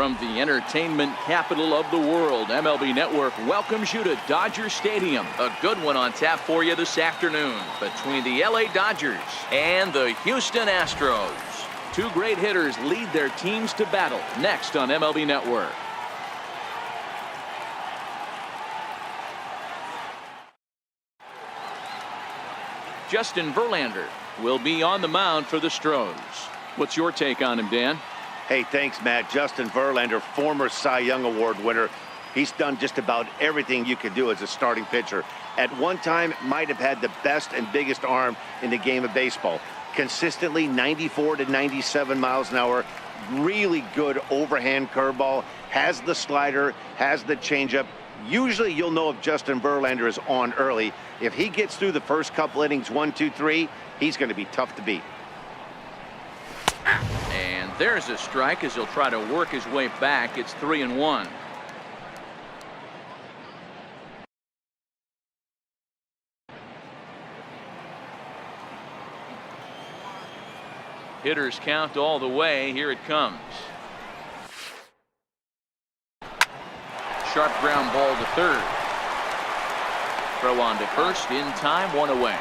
From the entertainment capital of the world, MLB Network welcomes you to Dodger Stadium. A good one on tap for you this afternoon between the LA Dodgers and the Houston Astros. Two great hitters lead their teams to battle next on MLB Network. Justin Verlander will be on the mound for the Stros. What's your take on him, Dan? Hey, thanks, Matt. Justin Verlander, former Cy Young Award winner. He's done just about everything you could do as a starting pitcher. At one time, might have had the best and biggest arm in the game of baseball. Consistently 94 to 97 miles an hour. Really good overhand curveball. Has the slider, has the changeup. Usually you'll know if Justin Verlander is on early. If he gets through the first couple innings, 1, 2, 3, he's going to be tough to beat. And there's a strike as he'll try to work his way back. It's 3-1. Hitters count all the way. Here it comes. Sharp ground ball to third. Throw on to first in time, one away.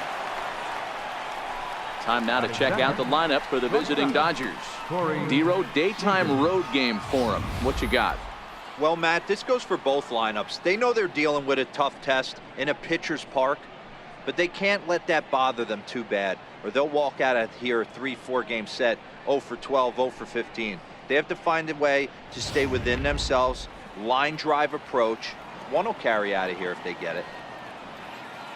Time now to check out the lineup for the visiting Dodgers. Dero, daytime road game for him. What you got? Well, Matt, this goes for both lineups. They know they're dealing with a tough test in a pitcher's park, but they can't let that bother them too bad, or they'll walk out of here a 3-4 game set, 0 for 12, 0 for 15. They have to find a way to stay within themselves. Line drive approach. One will carry out of here if they get it.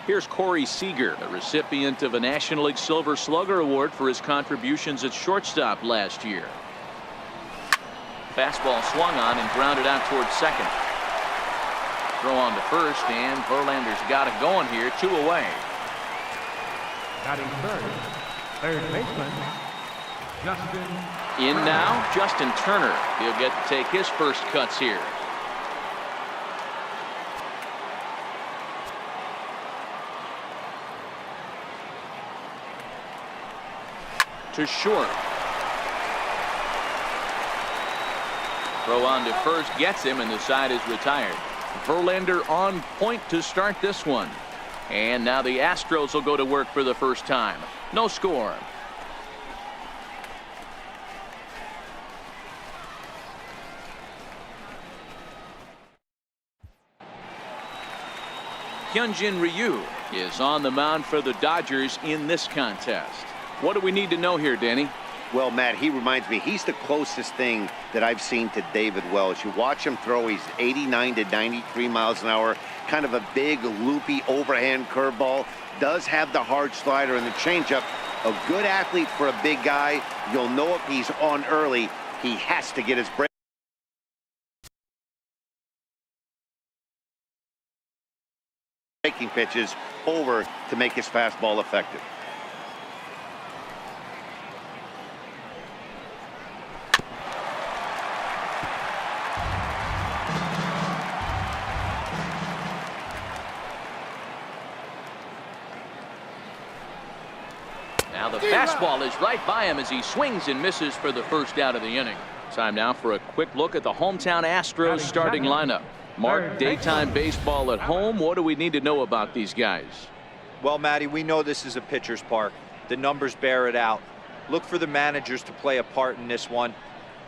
Here's Corey Seager, the recipient of a National League Silver Slugger Award for his contributions at shortstop last year. Fastball swung on and grounded out towards second. Throw on to first, and Verlander's got it going here, 2 away. Batting third baseman, Justin. In now, Justin Turner. He'll get to take his first cuts here. To short. Throw on to first, gets him, and the side is retired. Verlander on point to start this one. And now the Astros will go to work for the first time. No score. Hyunjin Ryu is on the mound for the Dodgers in this contest. What do we need to know here, Danny? Well, Matt, he reminds me, he's the closest thing that I've seen to David Wells. You watch him throw, he's 89 to 93 miles an hour. Kind of a big, loopy, overhand curveball. Does have the hard slider and the changeup. A good athlete for a big guy. You'll know if he's on early. He has to get his breaking pitches over to make his fastball effective. Now the fastball is right by him as he swings and misses for the first out of the inning. Time now for a quick look at the hometown Astros starting lineup. Mark, daytime baseball at home. What do we need to know about these guys? Well, Matty, we know this is a pitcher's park. The numbers bear it out. Look for the managers to play a part in this one.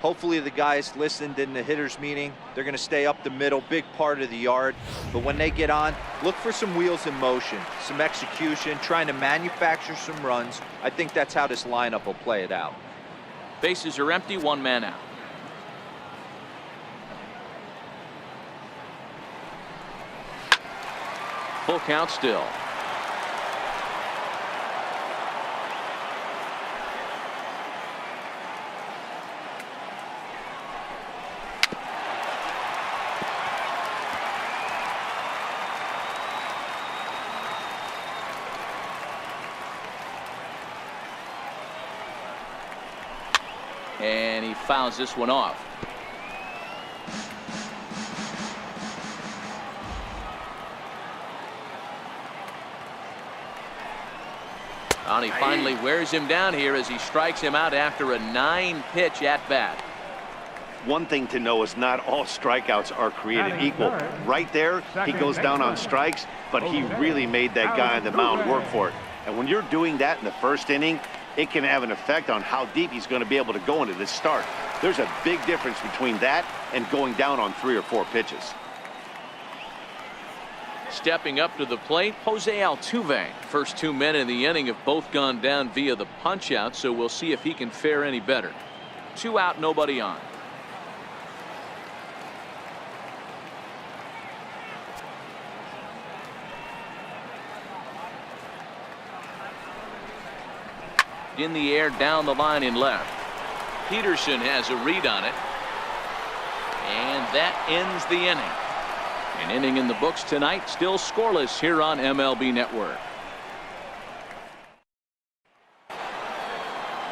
Hopefully the guys listened in the hitters meeting. They're going to stay up the middle, big part of the yard. But when they get on, look for some wheels in motion, some execution, trying to manufacture some runs. I think that's how this lineup will play it out. Bases are empty, 1 man out. Full count still. And he fouls this one off. And he finally wears him down here as he strikes him out after a 9-pitch at bat. One thing to know is not all strikeouts are created equal. Right there, he goes down on strikes, but he really made that guy on the mound work for it. And when you're doing that in the first inning, it can have an effect on how deep he's going to be able to go into this start. There's a big difference between that and going down on 3 or 4 pitches. Stepping up to the plate, Jose Altuve. First 2 men in the inning have both gone down via the punch-out, so we'll see if he can fare any better. 2 out, nobody on. In the air, down the line in left. Peterson has a read on it. And that ends the inning. An inning in the books tonight, still scoreless here on MLB Network.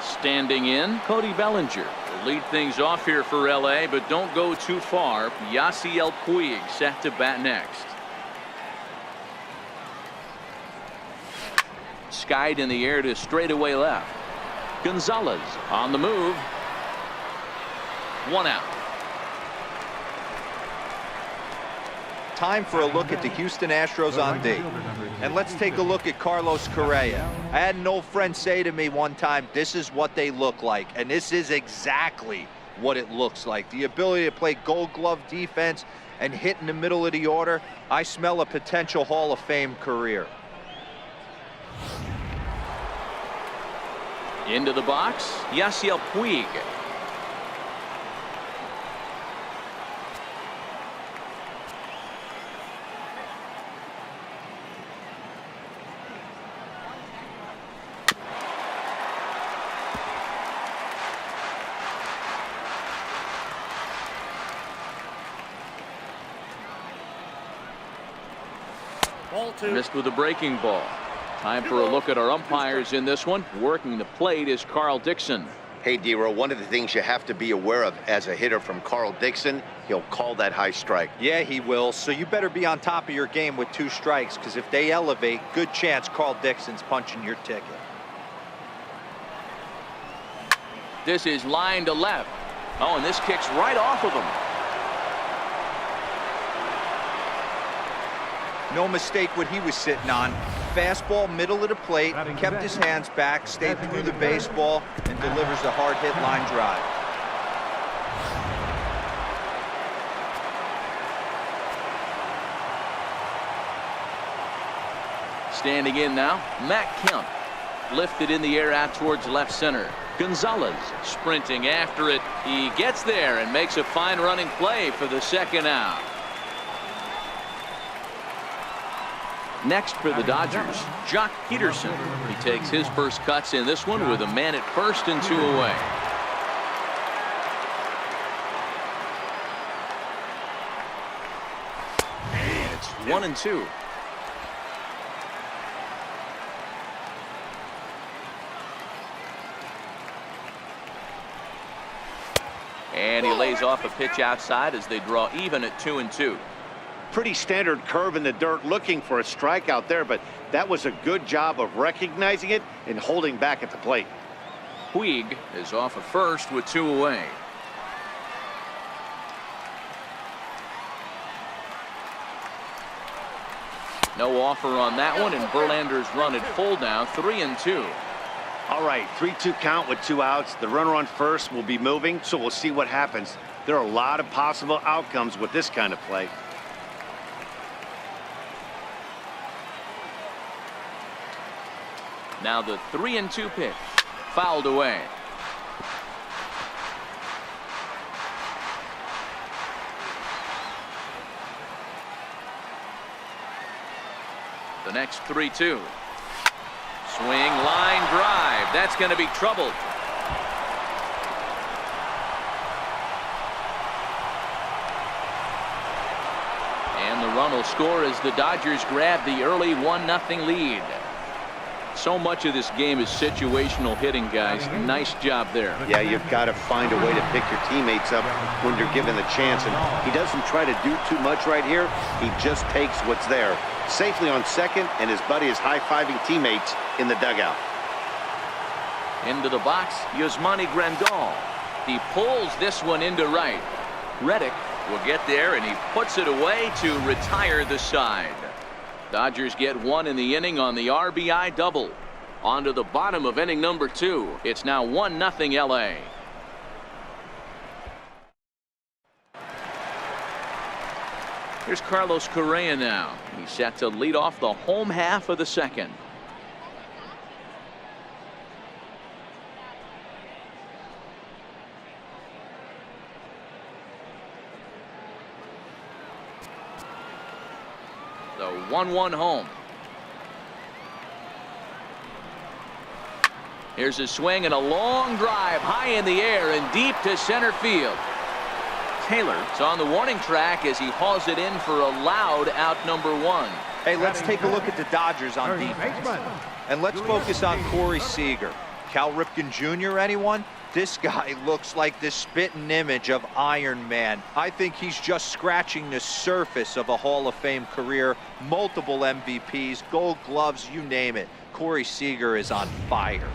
Standing in, Cody Bellinger will lead things off here for LA, but don't go too far. Yasiel Puig set to bat next. Skied in the air to straightaway left. Gonzalez on the move. 1 out. Time for a look at the Houston Astros on D. And let's take a look at Carlos Correa. I had an old friend say to me one time, this is what they look like. And this is exactly what it looks like. The ability to play Gold Glove defense and hit in the middle of the order. I smell a potential Hall of Fame career. Into the box, Yasiel Puig. Missed with a breaking ball. Time for a look at our umpires in this one. Working the plate is Carl Dixon. Hey, D-Row, one of the things you have to be aware of as a hitter from Carl Dixon, he'll call that high strike. Yeah, he will. So you better be on top of your game with 2 strikes, because if they elevate, good chance Carl Dixon's punching your ticket. This is line to left. Oh, and this kicks right off of him. No mistake what he was sitting on. Fastball, middle of the plate, kept his hands back, stayed through the baseball, and delivers a hard hit line drive. Standing in now, Matt Kemp. Lifted in the air out towards left center. Gonzalez sprinting after it. He gets there and makes a fine running play for the 2nd out. Next for the Dodgers, Jock Peterson. He takes his first cuts in this one with a man at first and 2 away. And it's 1 and 2. And he lays off a pitch outside as they draw even at 2 and 2. Pretty standard curve in the dirt, looking for a strikeout there, but that was a good job of recognizing it and holding back at the plate. Puig is off of first with 2 away. No offer on that one, and Verlander's run at full now, 3 and 2. All right, 3-2 count with 2 outs. The runner on first will be moving, so we'll see what happens. There are a lot of possible outcomes with this kind of play. Now the 3 and 2 pitch, fouled away. The next 3-2. Swing, line drive. That's going to be troubled. And the run will score as the Dodgers grab the early 1-0 lead. So much of this game is situational hitting, guys. Nice job there. Yeah, you've got to find a way to pick your teammates up when you're given the chance. And he doesn't try to do too much right here. He just takes what's there. Safely on second, and his buddy is high-fiving teammates in the dugout. Into the box, Yasmani Grandal. He pulls this one into right. Reddick will get there, and he puts it away to retire the side. Dodgers get one in the inning on the RBI double. On to the bottom of inning number 2. It's now 1-0 LA. Here's Carlos Correa now. He's set to lead off the home half of the second. The 1-1 home. Here's a swing and a long drive high in the air and deep to center field. Taylor's on the warning track as he hauls it in for a loud out number 1. Hey, let's take a look at the Dodgers on defense. And let's focus on Corey Seager. Cal Ripken Jr., anyone? This guy looks like the spitting image of Iron Man. I think he's just scratching the surface of a Hall of Fame career. Multiple MVPs, Gold Gloves, you name it. Corey Seager is on fire.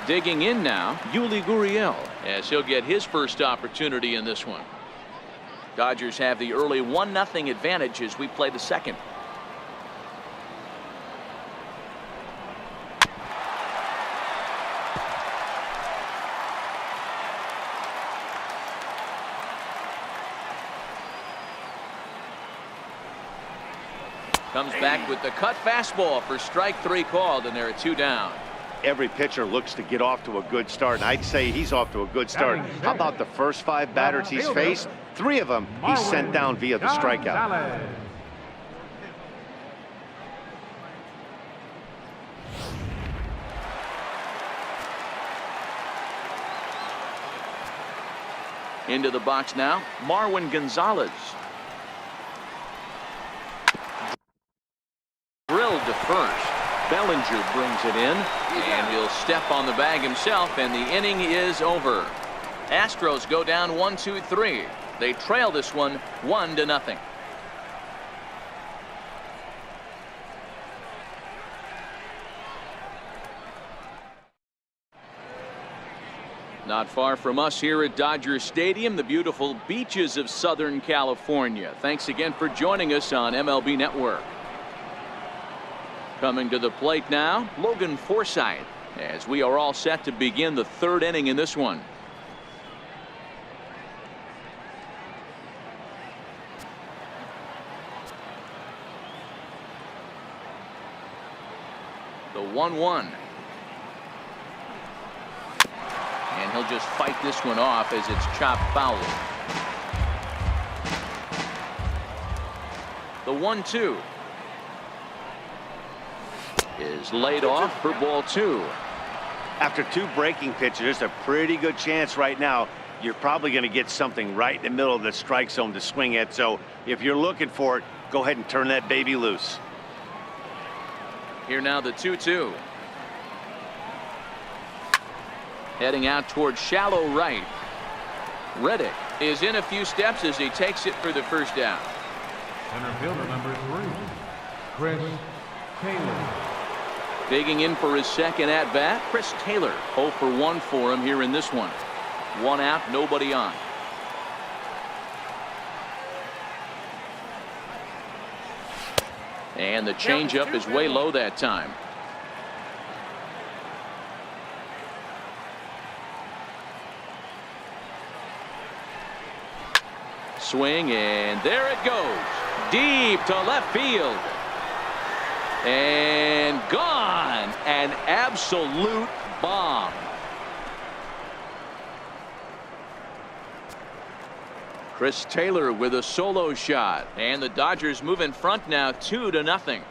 Digging in now, Yuli Gurriel, as he'll get his first opportunity in this one. Dodgers have the early 1-0 advantage as we play the second. Comes back with the cut fastball for strike 3 called, and there are 2 down. Every pitcher looks to get off to a good start, and I'd say he's off to a good start. How about the first 5 batters he's faced? 3 of them he's sent down via the strikeout. Into the box now, Marwin Gonzalez. Drilled to first. Bellinger brings it in, and he'll step on the bag himself, and the inning is over. Astros go down 1-2-3. They trail this one 1-0. Not far from us here at Dodger Stadium, the beautiful beaches of Southern California. Thanks again for joining us on MLB Network. Coming to the plate now, Logan Forsythe, as we are all set to begin the 3rd inning in this one. The 1-1. And he'll just fight this one off as it's chopped foul. The 1-2 is laid off for ball 2. After 2 breaking pitches, there's a pretty good chance right now you're probably going to get something right in the middle of the strike zone to swing at. So if you're looking for it, go ahead and turn that baby loose. Here now the 2-2. Heading out towards shallow right. Reddick is in a few steps as he takes it for the first down. Center fielder number 3, Chris Taylor. Digging in for his second at bat, Chris Taylor. 0 for 1 for him here in this one. 1 out, nobody on. And the changeup is way low that time. Swing, and there it goes. Deep to left field. And gone. An absolute bomb. Chris Taylor with a solo shot. And the Dodgers move in front now 2-0.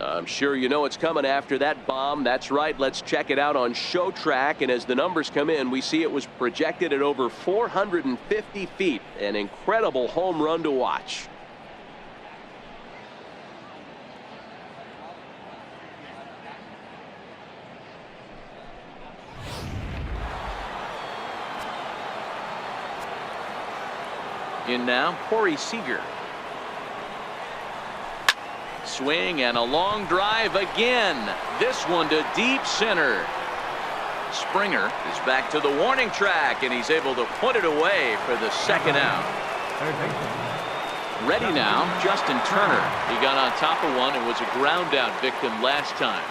I'm sure you know what's coming after that bomb. That's right. Let's check it out on Show Track. And as the numbers come in, we see it was projected at over 450 feet. An incredible home run to watch. In now, Corey Seager. Swing and a long drive again. This one to deep center. Springer is back to the warning track, and he's able to put it away for the second out. Ready now, Justin Turner. He got on top of one and was a ground out victim last time.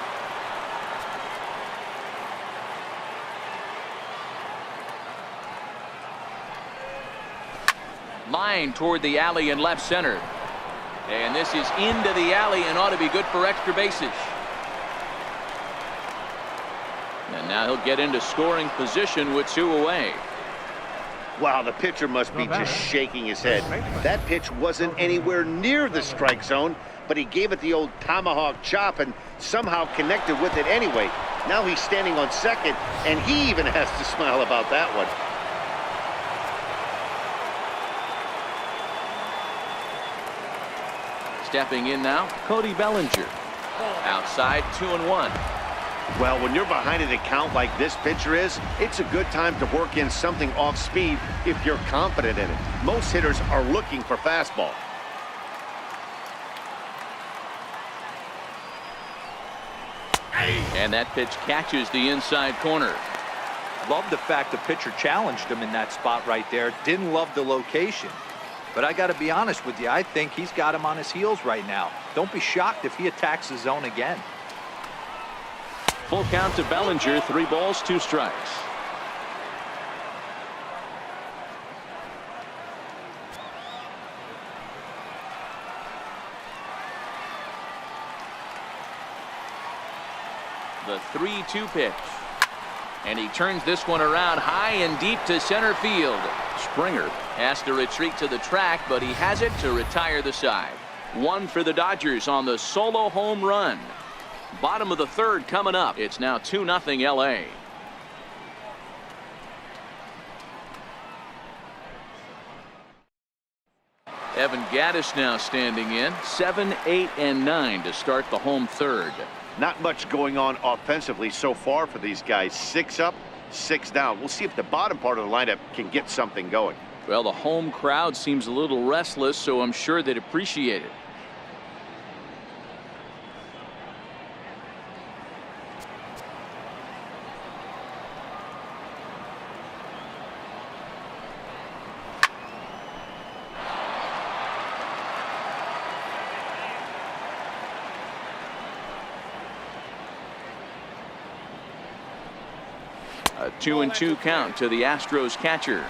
Line toward the alley and left center. And this is into the alley and ought to be good for extra bases. And now he'll get into scoring position with 2 away. Wow, the pitcher must be just shaking his head. That pitch wasn't anywhere near the strike zone, but he gave it the old tomahawk chop and somehow connected with it anyway. Now he's standing on second, and he even has to smile about that one. Stepping in now, Cody Bellinger. Outside, 2-1. Well, when you're behind an account like this pitcher is, it's a good time to work in something off speed if you're confident in it. Most hitters are looking for fastball. And that pitch catches the inside corner. Love the fact the pitcher challenged him in that spot right there. Didn't love the location. But I got to be honest with you, I think he's got him on his heels right now. Don't be shocked if he attacks the zone again. Full count to Bellinger, 3 balls, 2 strikes. The 3-2 pitch. And he turns this one around high and deep to center field. Springer has to retreat to the track, but he has it to retire the side. 1 for the Dodgers on the solo home run. Bottom of the 3rd coming up. It's now 2-0 LA. Evan Gattis now standing in. 7, 8, and 9 to start the home 3rd. Not much going on offensively so far for these guys. 6 up, 6 down. We'll see if the bottom part of the lineup can get something going. Well, the home crowd seems a little restless, so I'm sure they'd appreciate it. A 2-2 count to the Astros catcher.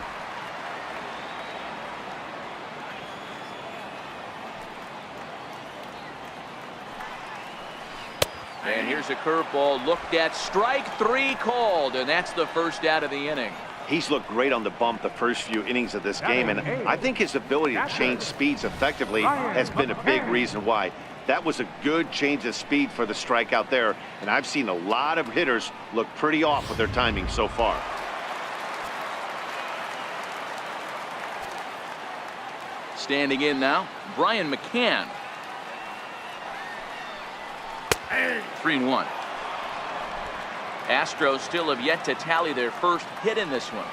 And here's a curveball looked at. Strike 3 called, and that's the first out of the inning. He's looked great on the bump the first few innings of this game, and I think his ability to change speeds effectively has been a big reason why. That was a good change of speed for the strikeout there, and I've seen a lot of hitters look pretty off with their timing so far. Standing in now, Brian McCann. 3-1. Astros still have yet to tally their first hit in this one.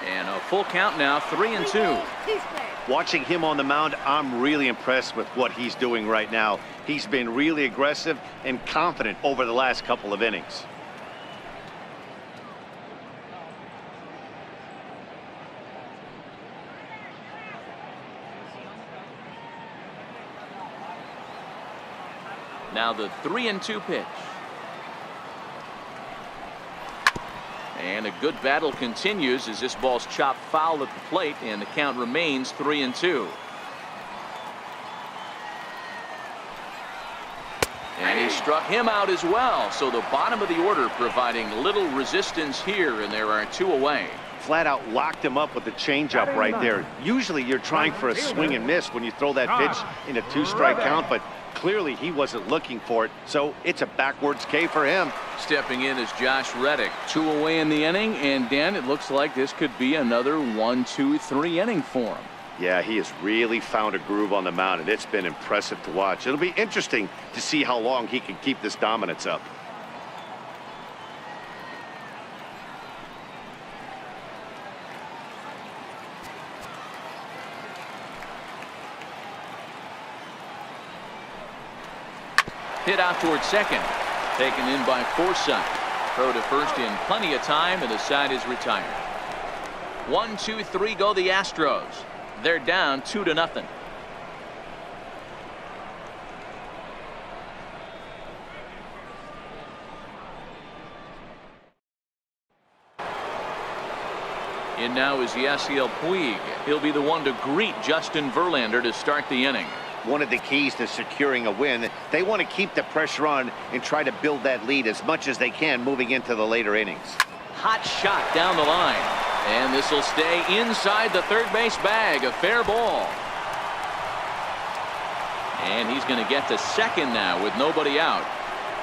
And a full count now, 3-2. Watching him on the mound, I'm really impressed with what he's doing right now. He's been really aggressive and confident over the last couple of innings. Now the 3-2 pitch. And a good battle continues as this ball's chopped foul at the plate, and the count remains 3-2. And he struck him out as well, so the bottom of the order providing little resistance here, and there are 2 away. Flat out locked him up with the changeup right there. Usually you're trying for a swing and miss when you throw that pitch in a 2-strike count, but clearly he wasn't looking for it, so it's a backwards K for him. Stepping in is Josh Reddick. 2 away in the inning, and Dan, it looks like this could be another 1-2-3 inning for him. Yeah, he has really found a groove on the mound, and it's been impressive to watch. It'll be interesting to see how long he can keep this dominance up. hit out towards second. Taken in by Forsythe. Throw to first in plenty of time, and the side is retired. 1, 2, 3 go the Astros. They're down 2-0. In now is Yasiel Puig. He'll be the one to greet Justin Verlander to start the inning. One of the keys to securing a win, they want to keep the pressure on and try to build that lead as much as they can moving into the later innings. Hot shot down the line. And this will stay inside the third base bag. A fair ball. And he's going to get to second now with nobody out.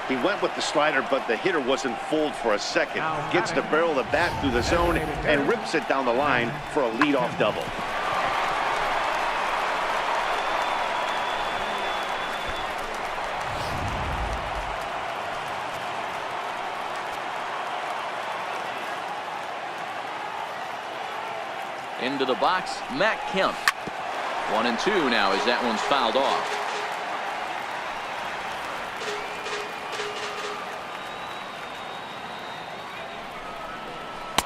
He went with the slider, but the hitter wasn't fooled for a second. Gets the barrel of the bat through the zone and rips it down the line for a leadoff double. Into the box, Matt Kemp. 1-2 now as that one's fouled off.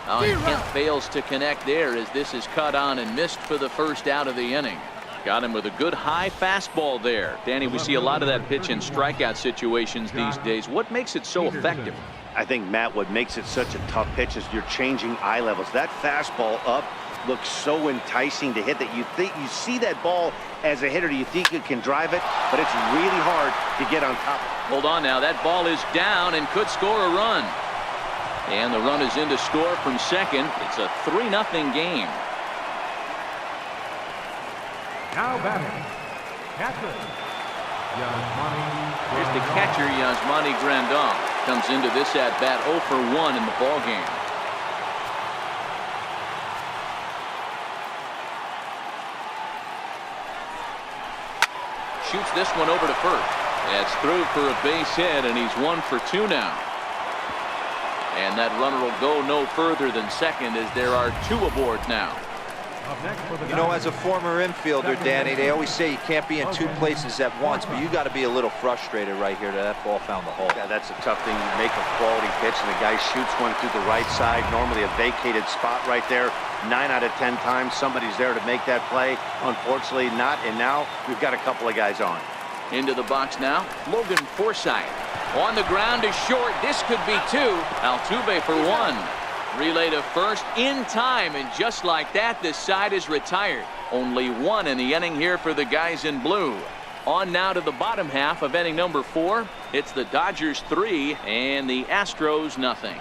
Oh, and Kemp fails to connect there as this is cut on and missed for the first out of the inning. Got him with a good high fastball there. Danny, we see a lot of that pitch in strikeout situations these days. What makes it so effective? I think, Matt, what makes it such a tough pitch is you're changing eye levels. That fastball up looks so enticing to hit that you see that ball as a hitter, you think you can drive it, but it's really hard to get on top. Hold on now, that ball is down and could score a run. And the run is in to score from second. It's a 3-0 game. Now batting, catcher, Yasmani. Here's the catcher, Yasmani Grandal. Comes into this at bat 0 for 1 in the ball game. Shoots this one over to first. That's through for a base hit, and he's 1 for 2 now. And that runner will go no further than second as there are 2 aboard now. You know, as a former infielder, Danny, they always say you can't be in 2 places at once, but you got to be a little frustrated right here that ball found the hole. Yeah, that's a tough thing. You make a quality pitch and the guy shoots one through the right side, normally a vacated spot right there. 9 out of 10 times somebody's there to make that play. Unfortunately not, and now we've got a couple of guys on. Into the box now, Logan Forsythe. On the ground is short. This could be 2. Altuve for 1. Relay to first in time, and just like that, this side is retired. Only 1 in the inning here for the guys in blue. On now to the bottom half of inning number 4. It's the Dodgers 3 and the Astros nothing.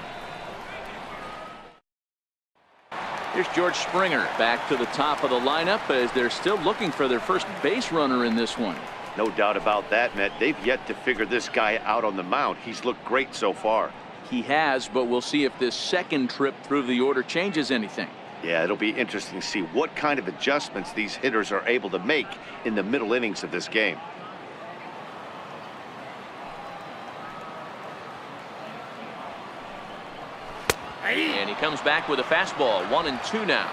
Here's George Springer back to the top of the lineup as they're still looking for their first base runner in this one. No doubt about that, Matt. They've yet to figure this guy out on the mound. He's looked great so far. He has, but we'll see if this second trip through the order changes anything. Yeah, it'll be interesting to see what kind of adjustments these hitters are able to make in the middle innings of this game. And he comes back with a fastball. 1-2 now.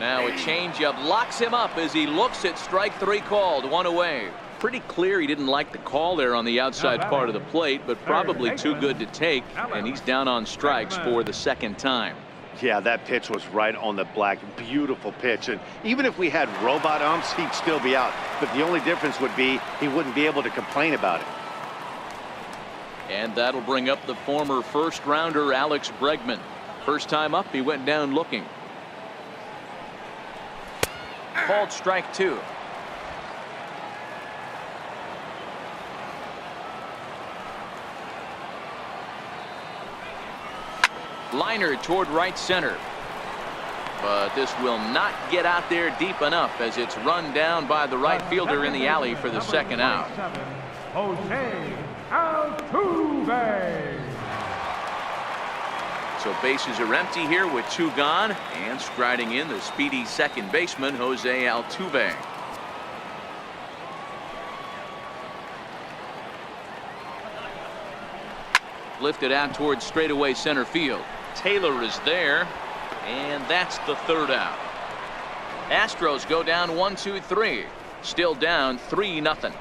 Now a changeup locks him up as he looks at strike 3 called. 1 away. Pretty clear he didn't like the call there on the outside part of the plate, but probably too good to take, and he's down on strikes for the second time. Yeah, that pitch was right on the black. Beautiful pitch. And even if we had robot umps, he'd still be out. But the only difference would be he wouldn't be able to complain about it. And that'll bring up the former first rounder Alex Bregman. First time up, he went down looking. Called strike 2. Liner toward right center. But this will not get out there deep enough as it's run down by the right fielder in the alley for the second out. Jose Altuve. So bases are empty here with 2 gone, and striding in the speedy second baseman Jose Altuve. Lifted out towards straightaway center field. Taylor is there, and that's the 3rd out. Astros go down 1-2-3. Still down 3-0.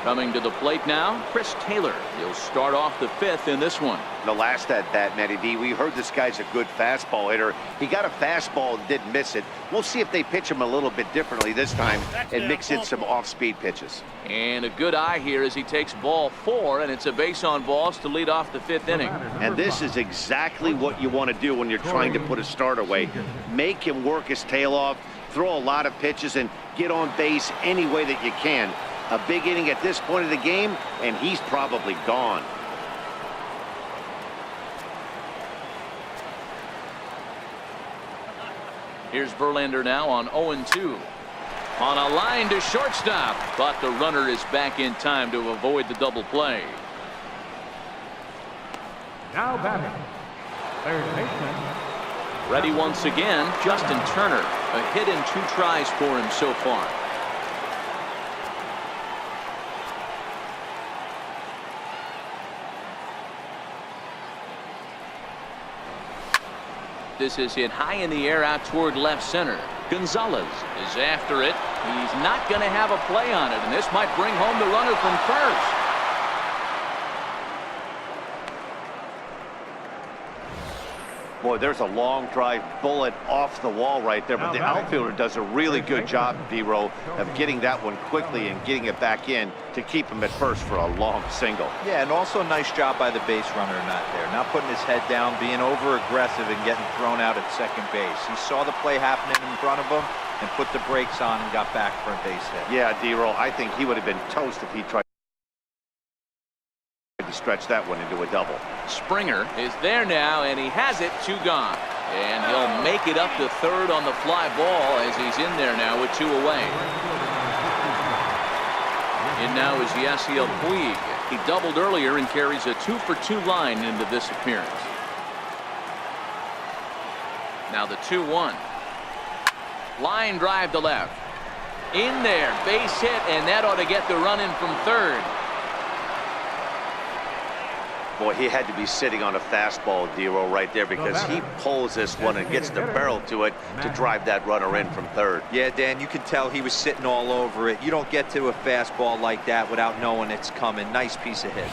Coming to the plate now, Chris Taylor. He'll start off the fifth in this one. The last at bat, Matty D, we heard this guy's a good fastball hitter. He got a fastball and didn't miss it. We'll see if they pitch him a little bit differently this time and mix in some off-speed pitches. And a good eye here as he takes ball 4, and it's a base on balls to lead off the 5th inning. And this is exactly what you want to do when you're trying to put a start away. Make him work his tail off, throw a lot of pitches, and get on base any way that you can. A big inning at this point of the game, and he's probably gone. Here's Verlander now on 0-2. On a line to shortstop, but the runner is back in time to avoid the double play. Now batting, third baseman. Ready once again, Justin Turner. A hit in 2 tries for him so far. This is hit high in the air out toward left center. Gonzalez is after it. He's not going to have a play on it, and this might bring home the runner from first. Boy, there's a long drive bullet off the wall right there, but the outfielder does a really good job, D-Row, of getting that one quickly and getting it back in to keep him at first for a long single. Yeah, and also a nice job by the base runner not putting his head down, being over aggressive and getting thrown out at second base. He saw the play happening in front of him and put the brakes on and got back for a base hit. Yeah, D-Row, I think he would have been toast if he tried to stretch that one into a double. Springer is there now, and he has it, 2 gone. And he'll make it up to third on the fly ball as he's in there now with 2 away. In now is Yasiel Puig. He doubled earlier and carries a 2-for-2 line into this appearance. Now the 2-1. Line drive to left. In there, base hit, and that ought to get the run in from third. Boy, he had to be sitting on a fastball, D-Row, right there, because he pulls this one and gets the barrel to it to drive that runner in from third. Yeah, Dan, you can tell he was sitting all over it. You don't get to a fastball like that without knowing it's coming. Nice piece of hit.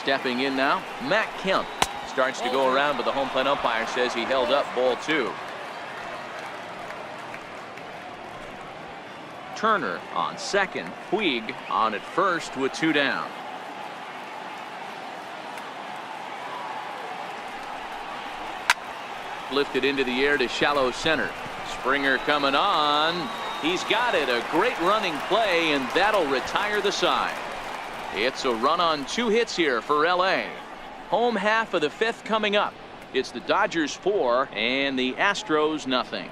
Stepping in now, Matt Kemp starts to go around, but the home plate umpire says he held up ball 2. Turner on second, Puig on at first with 2 down. Lifted into the air to shallow center. Springer coming on. He's got it. A great running play, and that'll retire the side. It's a run on 2 hits here for LA. Home half of the 5th coming up. It's the Dodgers 4 and the Astros nothing.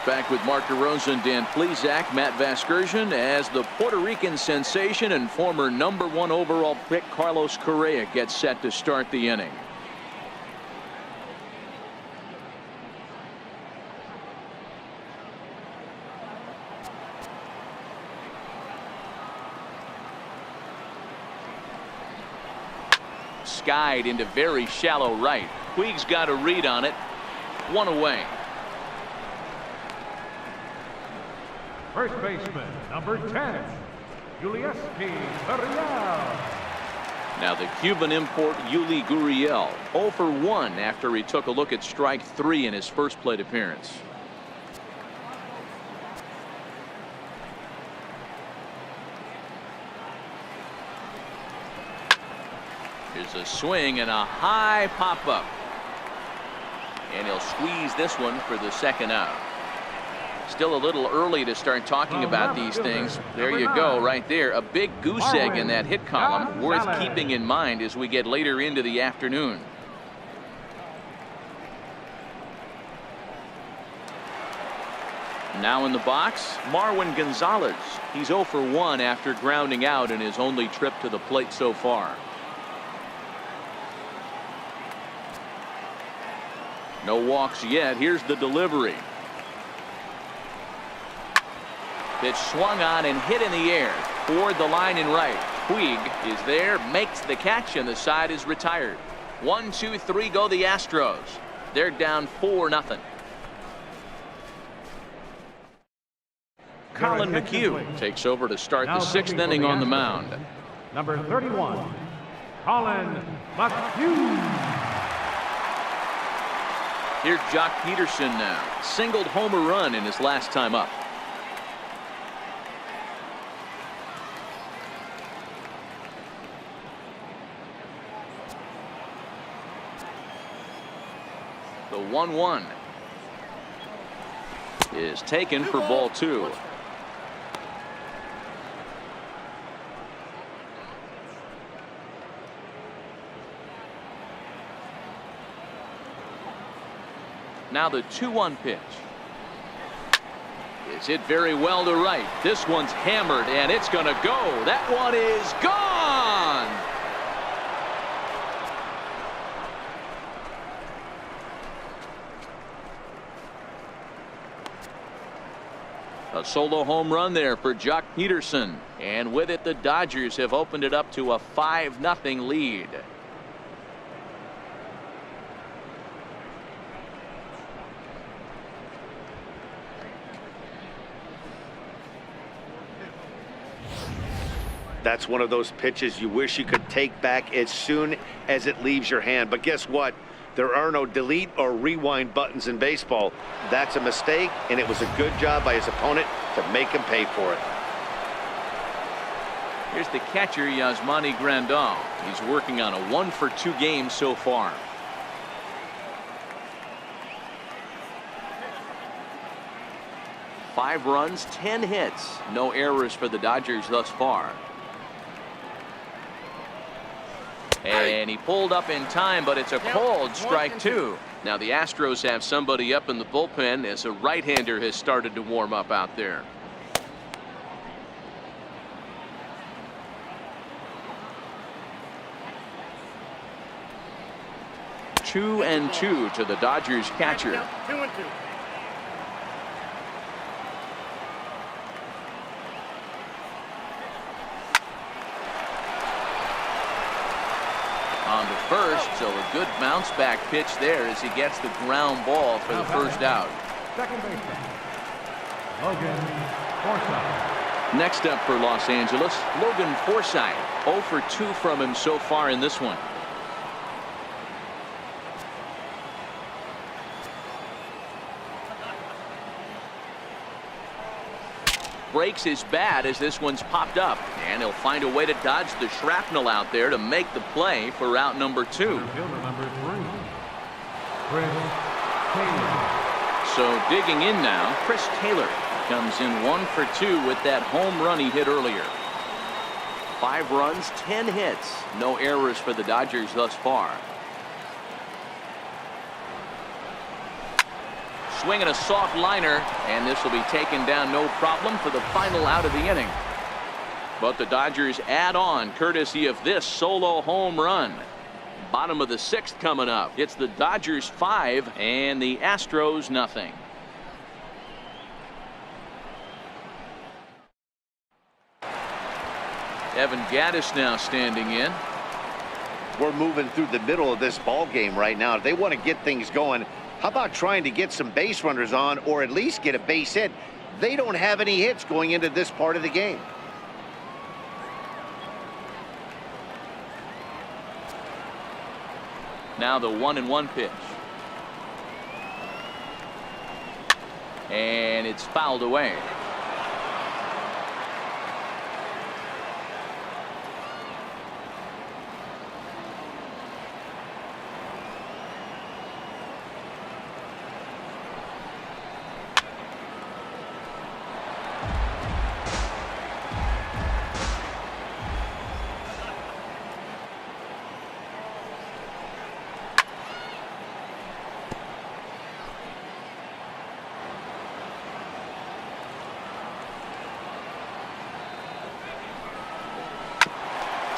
Back with Mark DeRosa, Dan Plesac, Matt Vasgersian, as the Puerto Rican sensation and former #1 overall pick Carlos Correa gets set to start the inning. Skied into very shallow right. Puig's got a read on it. 1 away. First baseman, number 10, Yulieski Gurriel. Now the Cuban import Yuli Gurriel 0 for 1 after he took a look at strike 3 in his first plate appearance. Here's a swing and a high pop up. And he'll squeeze this one for the 2nd out. Still a little early to start talking about these things. There you go, right there. A big goose egg in that hit column, worth keeping in mind as we get later into the afternoon. Now in the box, Marwin Gonzalez. He's 0 for 1 after grounding out in his only trip to the plate so far. No walks yet. Here's the delivery. Pitch swung on and hit in the air toward the line and right. Puig is there, makes the catch, and the side is retired. 1, 2, 3 go the Astros. They're down 4-0. Colin McHugh takes over to start the 6th inning on the mound. Number 31, Colin McHugh. Here's Jock Peterson now. Singled homer run in his last time up. The 1-1 is taken for ball 2. Now the 2-1 pitch. Is hit very well to right. This one's hammered and it's going to go. That one is gone. A solo home run there for Jock Peterson, and with it the Dodgers have opened it up to a 5-0 lead. That's one of those pitches you wish you could take back as soon as it leaves your hand. But guess what? There are no delete or rewind buttons in baseball. That's a mistake, and it was a good job by his opponent to make him pay for it. Here's the catcher, Yasmani Grandal. He's working on a 1-for-2 game so far. Five runs, 10 hits. No errors for the Dodgers thus far. And he pulled up in time, but it's a called strike 2. Now the Astros have somebody up in the bullpen as a right-hander has started to warm up out there. Two and two to the Dodgers catcher. 2-2. On to first, so a good bounce back pitch there as he gets the ground ball for the first out. Second baseman, Logan Forsythe. Next up for Los Angeles, Logan Forsythe. 0 for 2 from him so far in this one. Breaks his bat as this one's popped up, and he'll find a way to dodge the shrapnel out there to make the play for route number 2. Fielder number 3, Chris Taylor. So digging in now, Chris Taylor comes in 1 for 2 with that home run he hit earlier. 5 runs, 10 hits. No errors for the Dodgers thus far. Swinging a soft liner, and this will be taken down no problem for the final out of the inning. But the Dodgers add on courtesy of this solo home run. Bottom of the 6th coming up. It's the Dodgers 5 and the Astros nothing. Evan Gattis now standing in. We're moving through the middle of this ball game right now. If they want to get things going, how about trying to get some base runners on, or at least get a base hit? They don't have any hits going into this part of the game. Now the 1-1 pitch. And it's fouled away.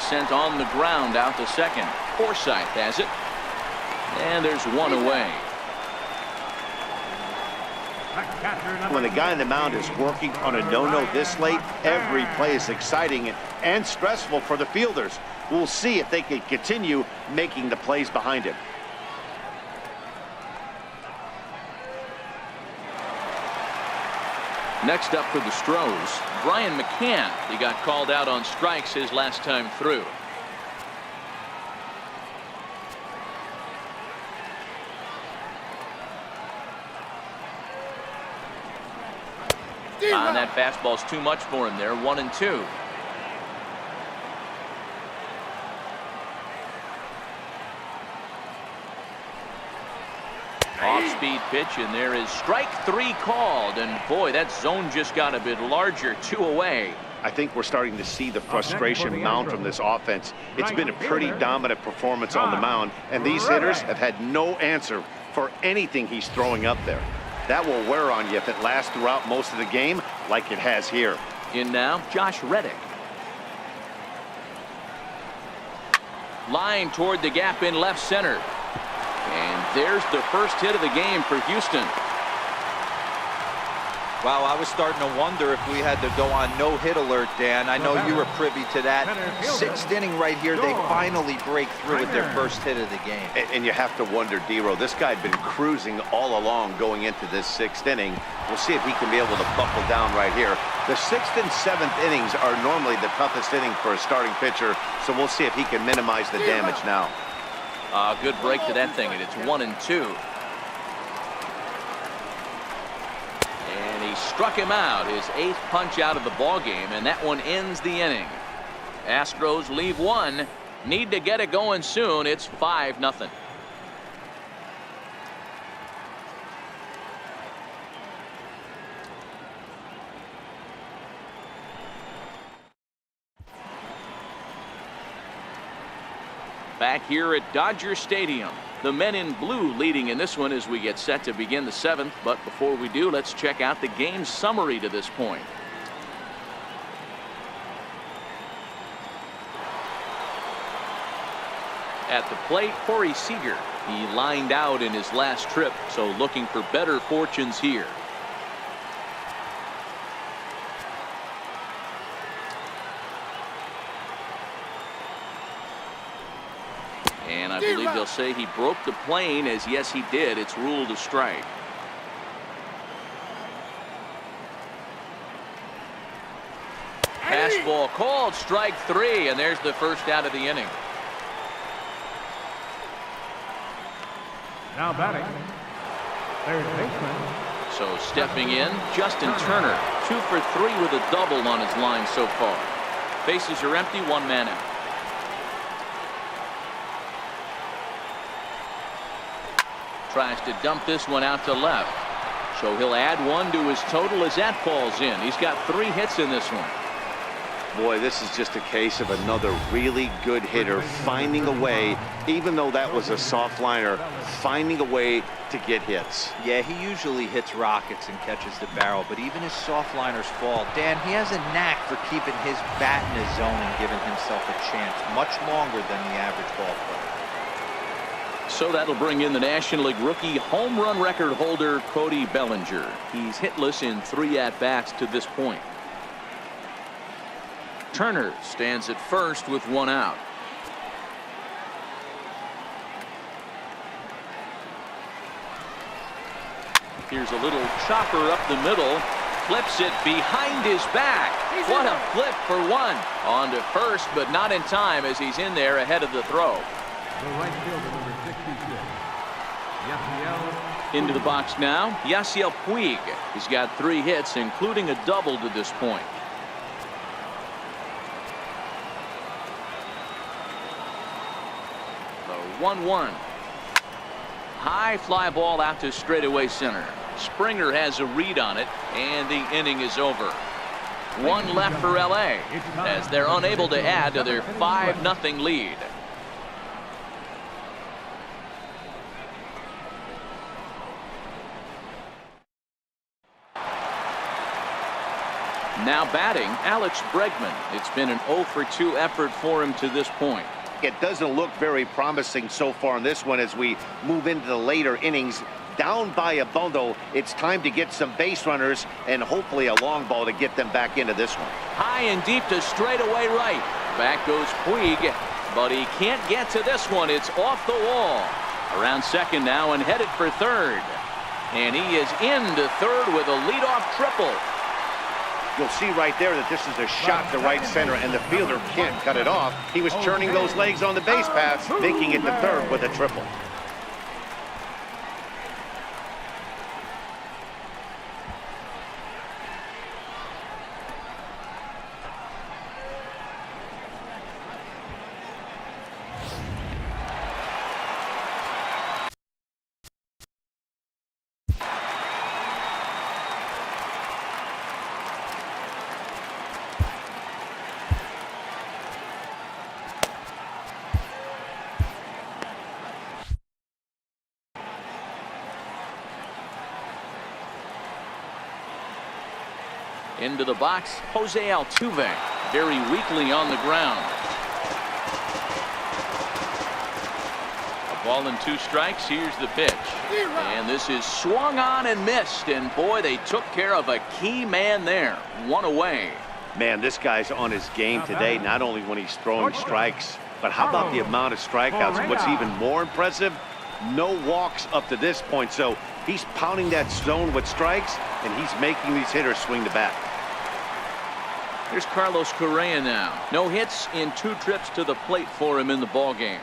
Sent on the ground out to second. Forsythe has it. And there's one away. When the guy on the mound is working on a no-no this late, every play is exciting and stressful for the fielders. We'll see if they can continue making the plays behind him. Next up for the Stros, Brian McCann. He got called out on strikes his last time through. And that fastball's too much for him there. 1-2. Off-speed pitch, and there is strike 3 called. And boy, that zone just got a bit larger. 2 away. I think we're starting to see the frustration mount from this offense. It's been a pretty dominant performance on the mound, and these hitters have had no answer for anything he's throwing up there. That will wear on you if it lasts throughout most of the game like it has here. In now, Josh Reddick. Line toward the gap in left center. And there's the first hit of the game for Houston. Wow, I was starting to wonder if we had to go on no-hit alert, Dan. I know you were privy to that. 6th inning right here, they finally break through with their first hit of the game. And you have to wonder, D-Row, this guy had been cruising all along going into this 6th inning. We'll see if he can be able to buckle down right here. The 6th and 7th innings are normally the toughest inning for a starting pitcher, so we'll see if he can minimize the damage now. Good break to that thing, and it's 1-2. Struck him out, his 8th punch out of the ball game, and that one ends the inning. Astros leave 1, need to get it going soon. It's 5-0. Back here at Dodger Stadium. The men in blue leading in this one as we get set to begin the 7th. But before we do, let's check out the game summary to this point. At the plate, Corey Seager. He lined out in his last trip, so looking for better fortunes here. And I believe they'll say he broke the plane, as yes he did. It's ruled a strike. Fastball called, strike 3, and there's the first out of the inning. Now batting, third baseman. So stepping in, Justin Turner, 2 for 3 with a double on his line so far. Bases are empty, 1 man out. Tries to dump this one out to left. So he'll add 1 to his total as that falls in. He's got 3 hits in this one. Boy, this is just a case of another really good hitter finding a way, even though that was a soft liner, finding a way to get hits. Yeah, he usually hits rockets and catches the barrel, but even his soft liners fall. Dan, he has a knack for keeping his bat in his zone and giving himself a chance much longer than the average ball player. So that'll bring in the National League rookie home run record holder Cody Bellinger. He's hitless in 3 at-bats to this point. Turner stands at first with 1 out. Here's a little chopper up the middle. Flips it behind his back. What a flip for 1. On to first, but not in time as he's in there ahead of the throw. The right fielder, number 66. Yasiel. Into the box now, Yasiel Puig. He's got 3 hits, including a double to this point. The 1-1. High fly ball out to straightaway center. Springer has a read on it, and the inning is over. 1 left for LA as they're unable to add to their 5-0 lead. Now batting, Alex Bregman. It's been an 0 for 2 effort for him to this point. It doesn't look very promising so far in this one as we move into the later innings. down by a bundle. It's time to get some base runners and hopefully a long ball to get them back into this one. High and deep to straightaway right. Back goes Puig, but he can't get to this one. It's off the wall. Around second now and headed for third. And he is into third with a leadoff triple. You'll see right there that this is a shot to right center, and the fielder can't cut it off. He was churning those legs on the base paths, making it to third with a triple. Into the box, Jose Altuve, very weakly on the ground. A ball and 2 strikes. Here's the pitch. And this is swung on and missed. And boy, they took care of a key man there. 1 away. Man, this guy's on his game today, not only when he's throwing strikes, but how about the amount of strikeouts? And what's even more impressive, no walks up to this point. So he's pounding that zone with strikes, and he's making these hitters swing the bat. Here's Carlos Correa now. No hits in 2 trips to the plate for him in the ball game.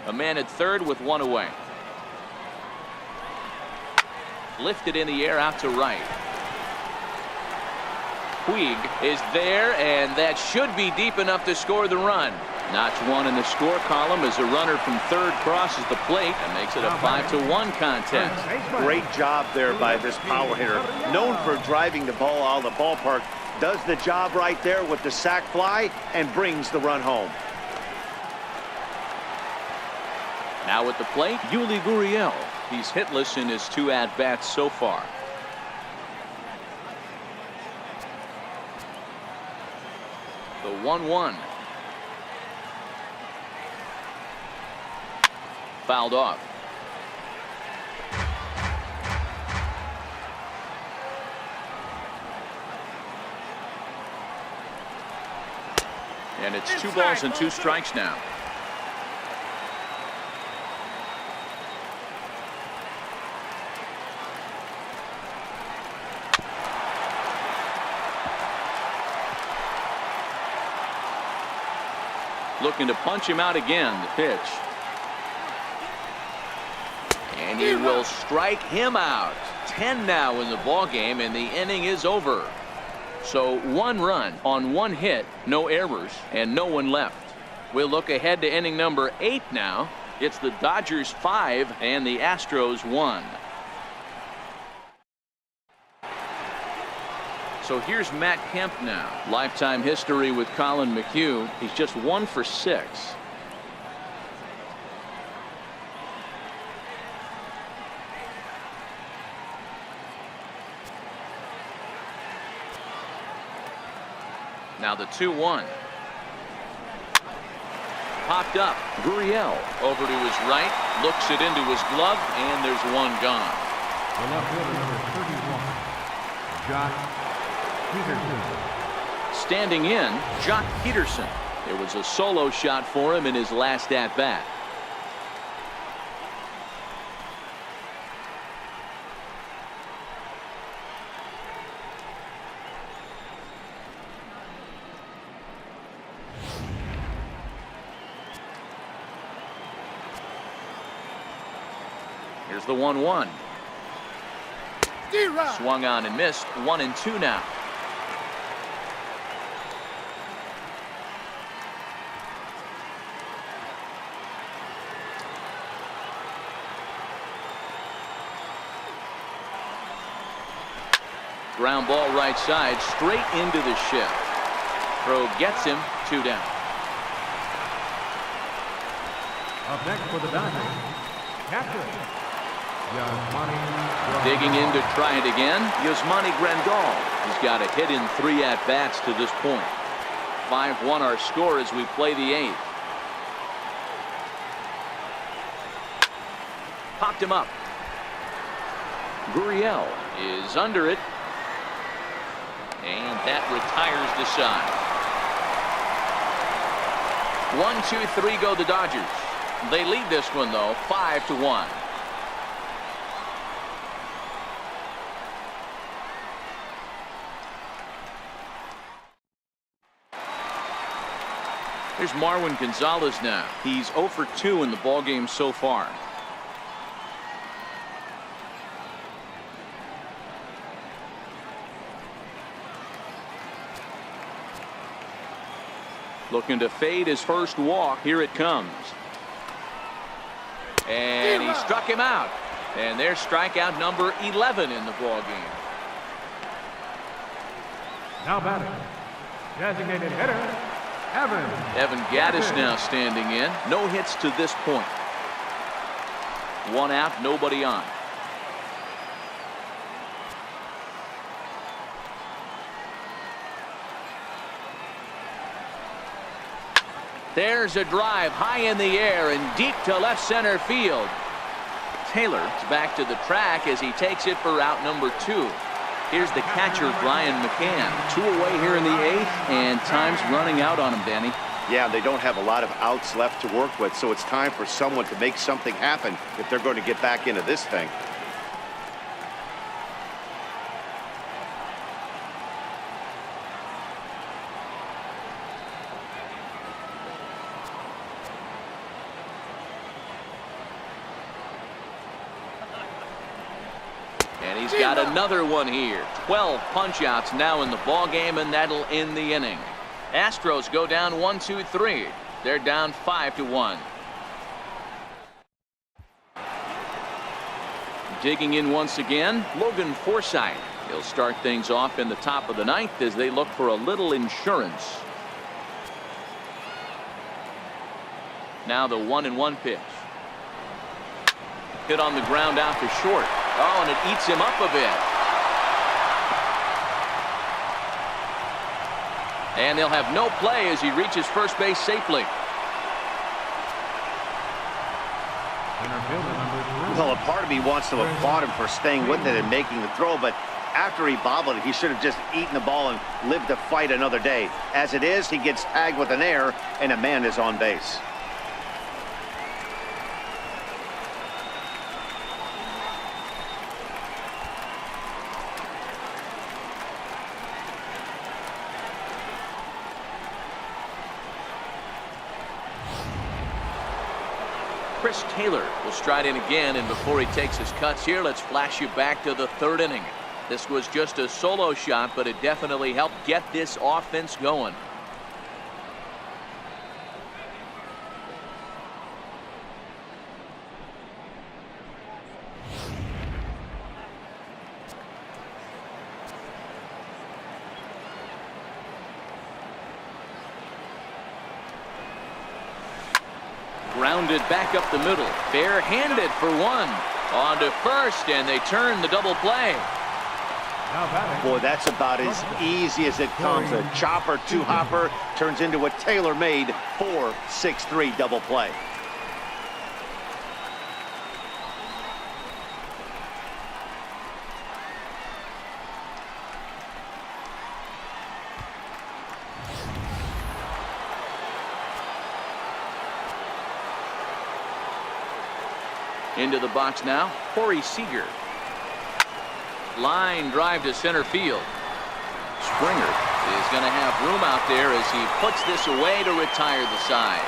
A man at third with 1 away. Lifted in the air out to right. Puig is there, and that should be deep enough to score the run. Notch 1 in the score column as a runner from third crosses the plate and makes it a 5-1 contest. Great job there by this power hitter. Known for driving the ball out of the ballpark. Does the job right there with the sac fly and brings the run home. Now at the plate, Yuli Gurriel. He's hitless in his 2 at-bats so far. The 1-1. Fouled off. And it's 2 balls and 2 strikes now. Looking to punch him out again. The pitch. And he will strike him out. 10 now in the ball game, and the inning is over. So 1 run on 1 hit, no errors, and no one left. We'll look ahead to inning number 8 now. It's the Dodgers 5 and the Astros 1. So here's Matt Kemp now. Lifetime history with Colin McHugh. He's just 1 for 6. Now the 2-1. Popped up. Gurriel over to his right. Looks it into his glove, and there's 1 gone. The left fielder, number 31, Josh Peterson. Standing in, Jock Peterson. It was a solo shot for him in his last at-bat. Here's the 1-1. Swung on and missed. 1-2 now. Ground ball right side, straight into the shift. Throw gets him. 2 down. Up next for the Dodgers, captain Yasmani. Digging in to try it again, Yasmani Grandal. He's got a hit in 3 at-bats to this point. 5-1 our score as we play the 8th. Popped him up. Gurriel is under it. And that retires the side. 1-2-3 go the Dodgers. They lead this one though 5-1. Here's Marwin Gonzalez now. He's 0 for 2 in the ballgame so far. Looking to fade his first walk. Here it comes. And he struck him out. And there's strikeout number 11 in the ballgame. Now batting, designated hitter, Evan Gattis now standing in. No hits to this point. 1 out, nobody on. There's a drive high in the air and deep to left center field. Taylor is back to the track as he takes it for out number 2. Here's the catcher, Brian McCann. 2 away here in the 8th, and time's running out on him, Danny. Yeah, they don't have a lot of outs left to work with, so it's time for someone to make something happen if they're going to get back into this thing. And he's got another one here. 12 punch-outs now in the ballgame, and that'll end the inning. Astros go down 1-2-3. They're down 5-1. Digging in once again, Logan Forsythe. He'll start things off in the top of the 9th as they look for a little insurance. Now the 1-1 pitch. Hit on the ground out to short. Oh, and it eats him up a bit. And they'll have no play as he reaches first base safely. Well, a part of me wants to applaud him for staying with it and making the throw, but after he bobbled it, he should have just eaten the ball and lived to fight another day. As it is, he gets tagged with an error, and a man is on base. Chris Taylor will stride in again, and before he takes his cuts here, let's flash you back to the 3rd inning. This was just a solo shot, but it definitely helped get this offense going. Grounded back up the middle. Barehanded for 1. On to first, and they turn the double play. Boy, that's about as easy as it comes. A chopper, 2-hopper turns into a tailor-made 4-6-3 double play. Into the box now, Corey Seager. Line drive to center field. Springer is going to have room out there as he puts this away to retire the side.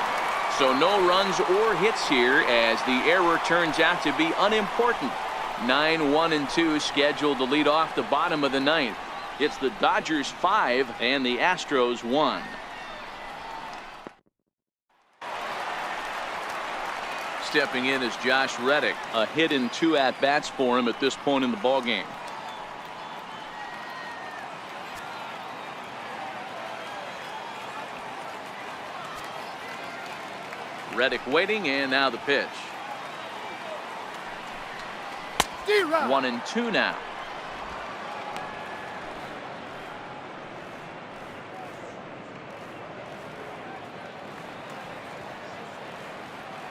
So no runs or hits here as the error turns out to be unimportant. 9-1-2 scheduled to lead off the bottom of the 9th. It's the Dodgers 5 and the Astros 1. Stepping in is Josh Reddick. A hit in 2 at-bats for him at this point in the ballgame. Reddick waiting, and now the pitch. 1-2 now.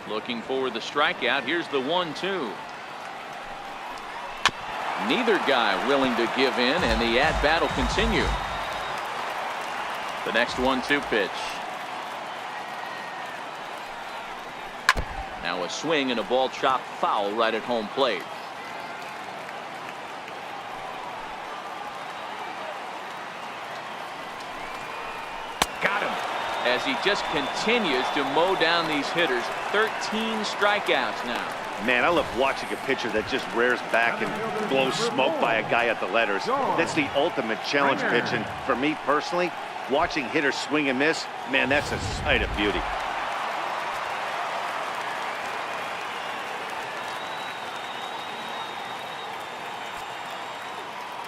Looking for the strikeout. Here's the 1-2. Neither guy willing to give in, and the at-bat will continue. The next 1-2 pitch. Now a swing and a ball chopped foul right at home plate. Got him. As he just continues to mow down these hitters. 13 strikeouts now. Man, I love watching a pitcher that just rears back and blows smoke by a guy at the letters. That's the ultimate challenge pitch. And for me personally, watching hitters swing and miss, man, that's a sight of beauty.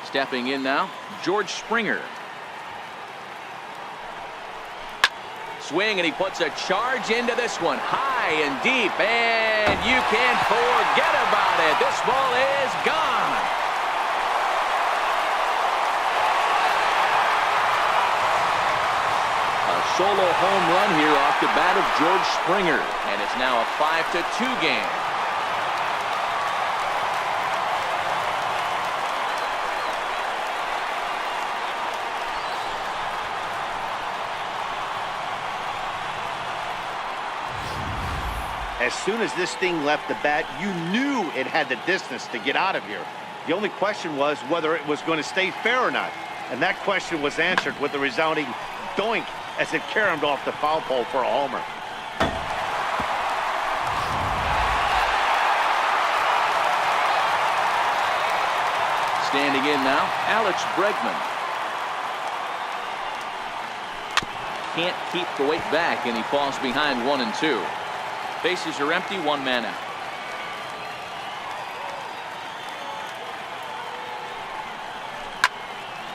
Stepping in now, George Springer. Swing, and he puts a charge into this one, high and deep, and you can't forget about it. This ball is gone. A solo home run here off the bat of George Springer, and it's now a 5-2 game. As soon as this thing left the bat, you knew it had the distance to get out of here. The only question was whether it was going to stay fair or not. And that question was answered with a resounding doink as it caromed off the foul pole for a homer. Standing in now, Alex Bregman. Can't keep the weight back, and he falls behind 1-2. Bases are empty, one man out.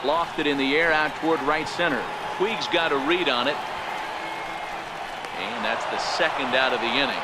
Lofted in the air out toward right center. Puig's got a read on it. And that's the second out of the inning.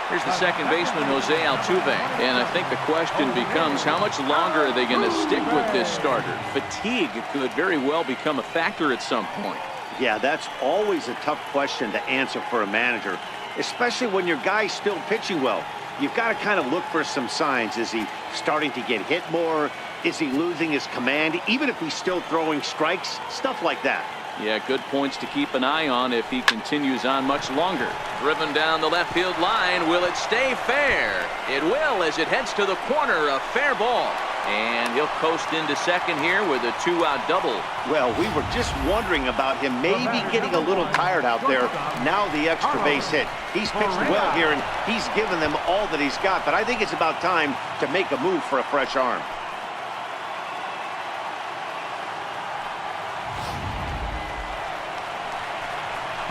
Here's the second baseman, Jose Altuve. And I think the question becomes, how much longer are they going to stick with this starter? Fatigue could very well become a factor at some point. Yeah, that's always a tough question to answer for a manager, especially when your guy's still pitching well. You've got to kind of look for some signs. Is he starting to get hit more? Is he losing his command, even if he's still throwing strikes? Stuff like that. Yeah, good points to keep an eye on if he continues on much longer. Driven down the left field line. Will it stay fair? It will, as it heads to the corner. A fair ball. And he'll coast into second here with a 2-out double. Well, we were just wondering about him maybe getting a little tired out there. Now the extra base hit. He's pitched well here, and he's given them all that he's got. But I think it's about time to make a move for a fresh arm.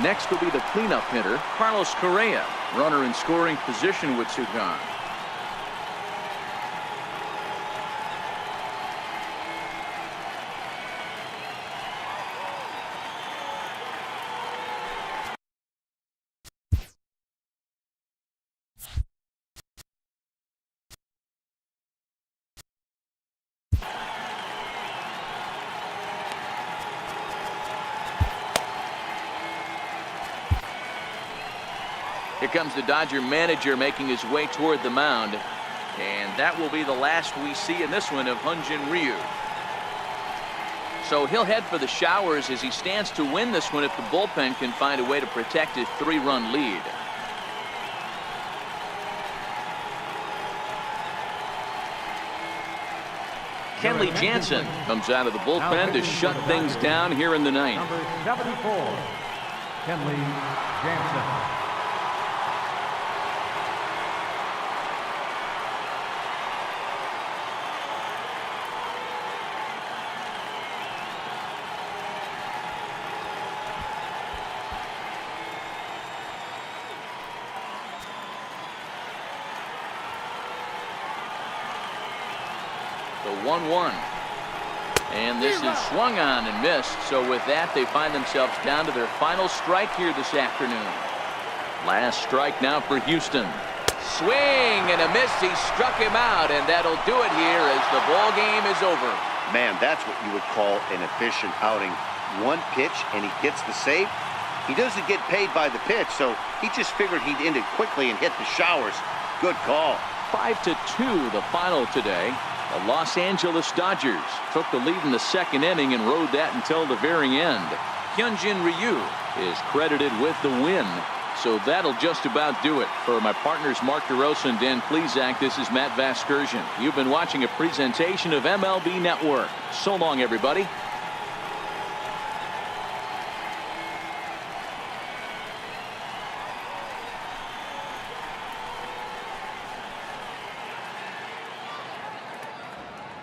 Next will be the cleanup hitter, Carlos Correa. Runner in scoring position with two gone. Here comes the Dodger manager making his way toward the mound. And that will be the last we see in this one of Hyun-Jin Ryu. So he'll head for the showers as he stands to win this one if the bullpen can find a way to protect his 3-run lead. Kenley Jansen comes out of the bullpen to shut things down here in the ninth. Number 74, Kenley Jansen. The 1-1. And this is swung on and missed. So with that, they find themselves down to their final strike here this afternoon. Last strike now for Houston. Swing and a miss. He struck him out, and that'll do it here as the ball game is over. Man, that's what you would call an efficient outing. One pitch, and he gets the save. He doesn't get paid by the pitch, so he just figured he'd end it quickly and hit the showers. Good call. 5-2 the final today. The Los Angeles Dodgers took the lead in the second inning and rode that until the very end. Hyunjin Ryu is credited with the win. So that'll just about do it. For my partners Mark DeRosa and Dan Plesac, this is Matt Vasgersian. You've been watching a presentation of MLB Network. So long, everybody.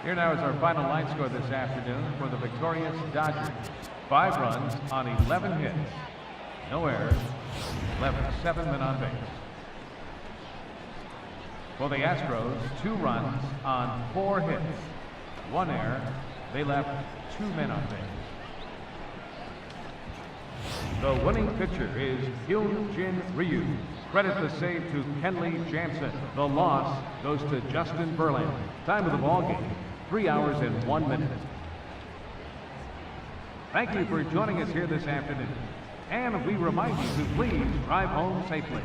Here now is our final line score this afternoon for the victorious Dodgers. 5 runs on 11 hits. No errors. Left 7 men on base. For the Astros, 2 runs on 4 hits. 1 error. They left 2 men on base. The winning pitcher is Hyunjin Ryu. Credit the save to Kenley Jansen. The loss goes to Justin Verlander. Time of the ball game, 3 hours and 1 minute. Thank you for joining us here this afternoon. And we remind you to please drive home safely.